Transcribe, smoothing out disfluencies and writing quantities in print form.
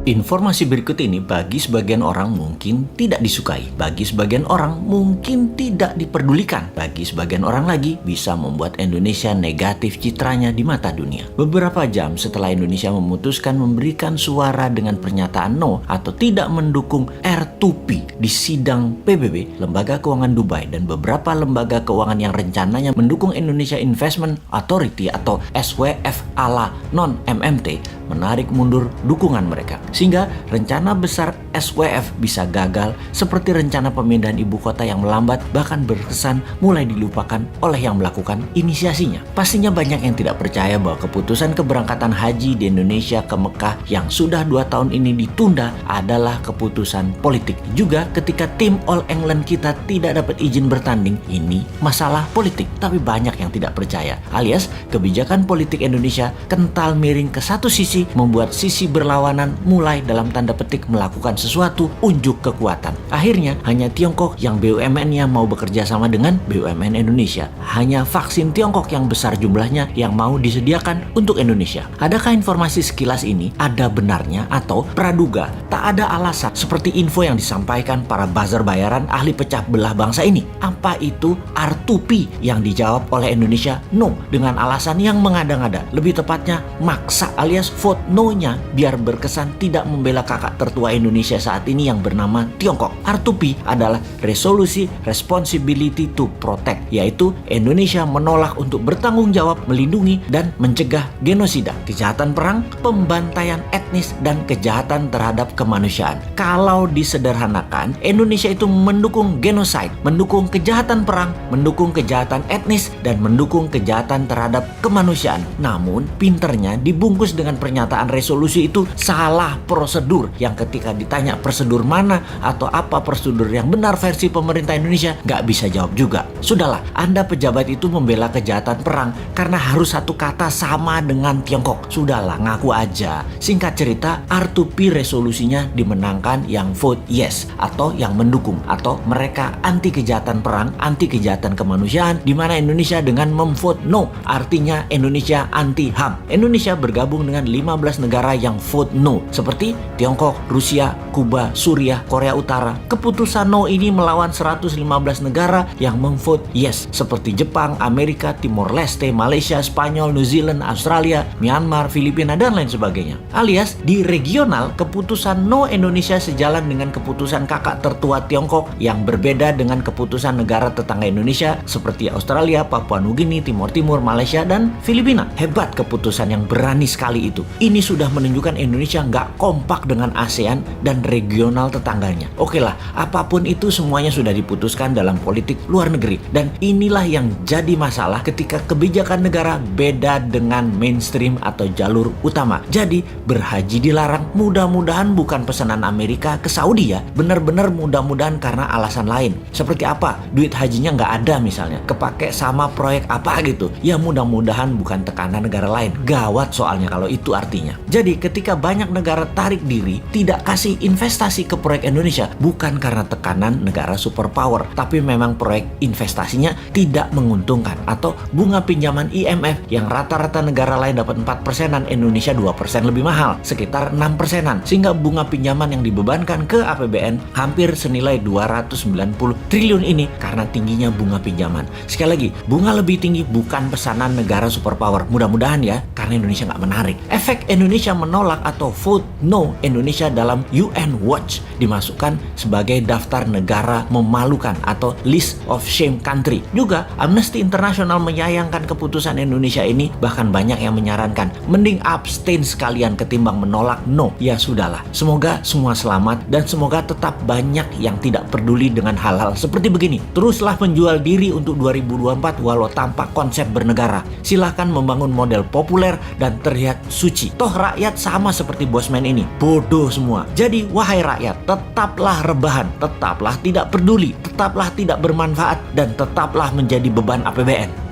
Informasi berikut ini bagi sebagian orang mungkin tidak disukai, bagi sebagian orang mungkin tidak diperdulikan, bagi sebagian orang lagi bisa membuat Indonesia negatif citranya di mata dunia. Beberapa jam setelah Indonesia memutuskan memberikan suara dengan pernyataan no atau tidak mendukung R2P di sidang PBB, Lembaga Keuangan Dubai dan beberapa lembaga keuangan yang rencananya mendukung Indonesia Investment Authority atau SWF ala non-MMT menarik mundur dukungan mereka. Sehingga rencana besar SWF bisa gagal seperti rencana pemindahan ibu kota yang melambat bahkan berkesan mulai dilupakan oleh yang melakukan inisiasinya. Pastinya banyak yang tidak percaya bahwa keputusan keberangkatan haji di Indonesia ke Mekah yang sudah 2 tahun ini ditunda adalah keputusan politik. Juga ketika tim All England kita tidak dapat izin bertanding, ini masalah politik. Tapi banyak yang tidak percaya, alias kebijakan politik Indonesia kental miring ke satu sisi membuat sisi berlawanan mulai dalam tanda petik melakukan sesuatu unjuk kekuatan. Akhirnya hanya Tiongkok yang BUMN-nya mau bekerja sama dengan BUMN Indonesia. Hanya vaksin Tiongkok yang besar jumlahnya yang mau disediakan untuk Indonesia. Adakah informasi sekilas ini ada benarnya atau praduga tak ada alasan seperti info yang disampaikan para buzzer bayaran ahli pecah belah bangsa ini? Apa itu R2P yang dijawab oleh Indonesia no dengan alasan yang mengada-ngada, lebih tepatnya maksa alias vote no-nya biar berkesan tidak membela kakak tertua Indonesia saat ini yang bernama Tiongkok. R2P adalah resolusi responsibility to protect, yaitu Indonesia menolak untuk bertanggung jawab melindungi dan mencegah genosida, kejahatan perang, pembantaian etnis, dan kejahatan terhadap kemanusiaan. Kalau disederhanakan, Indonesia itu mendukung genocide, mendukung kejahatan perang, mendukung kejahatan etnis, dan mendukung kejahatan terhadap kemanusiaan. Namun, pinternya dibungkus dengan pernyataan resolusi itu salah prosedur, yang ketika ditanya prosedur mana atau apa prosedur yang benar versi pemerintah Indonesia, nggak bisa jawab juga. Sudahlah, Anda pejabat itu membela kejahatan perang karena harus satu kata sama dengan Tiongkok. Sudahlah, ngaku aja. Singkat cerita, R2P resolusinya dimenangkan yang vote yes atau yang mendukung, atau mereka anti kejahatan perang, anti kejahatan kemanusiaan, di mana Indonesia dengan memvote no, artinya Indonesia anti HAM. Indonesia bergabung dengan 15 negara yang vote no, seperti Tiongkok, Rusia, Kuba, Suriah, Korea Utara. Keputusan no ini melawan 115 negara yang memvote yes, seperti Jepang, Amerika, Timor Leste, Malaysia, Spanyol, New Zealand, Australia, Myanmar, Filipina, dan lain sebagainya. Alias di regional, keputusan no Indonesia sejalan dengan keputusan kakak tertua Tiongkok yang berbeda dengan keputusan negara tetangga Indonesia seperti Australia, Papua Nugini, Timor Timur, Malaysia, dan Filipina. Hebat keputusan yang berani sekali itu. Ini sudah menunjukkan Indonesia nggak kompak dengan ASEAN dan regional tetangganya. Oke lah, apapun itu semuanya sudah diputuskan dalam politik luar negeri. Dan inilah yang jadi masalah ketika kebijakan negara beda dengan mainstream atau jalur utama. Jadi berhaji dilarang, mudah-mudahan bukan pesanan Amerika ke Saudi ya. Benar-benar mudah-mudahan karena alasan lain. Seperti apa? Duit hajinya nggak ada misalnya. Kepake sama proyek apa gitu. Ya mudah-mudahan bukan tekanan negara lain. Gawat soalnya kalau itu artinya. Jadi ketika banyak negara tarik diri, tidak kasih investasi ke proyek Indonesia, bukan karena tekanan negara superpower, tapi memang proyek investasinya tidak menguntungkan, atau bunga pinjaman IMF yang rata-rata negara lain dapat 4%-an, Indonesia 2% lebih mahal, sekitar 6%-an, sehingga bunga pinjaman yang dibebankan ke APBN hampir senilai 290 triliun ini karena tingginya bunga pinjaman. Sekali lagi, bunga lebih tinggi bukan pesanan negara superpower, mudah-mudahan ya, karena Indonesia nggak menarik. Efek Indonesia menolak atau vote no Indonesia dalam UN Watch dimasukkan sebagai daftar negara memalukan atau list of shame country. Juga Amnesty International menyayangkan keputusan Indonesia ini, bahkan banyak yang menyarankan mending abstain sekalian ketimbang menolak no. Ya sudahlah, semoga semua selamat dan semoga tetap banyak yang tidak peduli dengan hal-hal seperti begini. Teruslah menjual diri untuk 2024 walau tanpa konsep bernegara. Silahkan membangun model populer dan terlihat suci. Toh rakyat sama seperti bosman ini, bodoh semua. Jadi wahai rakyat, tetaplah rebahan, tetaplah tidak peduli, tetaplah tidak bermanfaat, dan tetaplah menjadi beban APBN.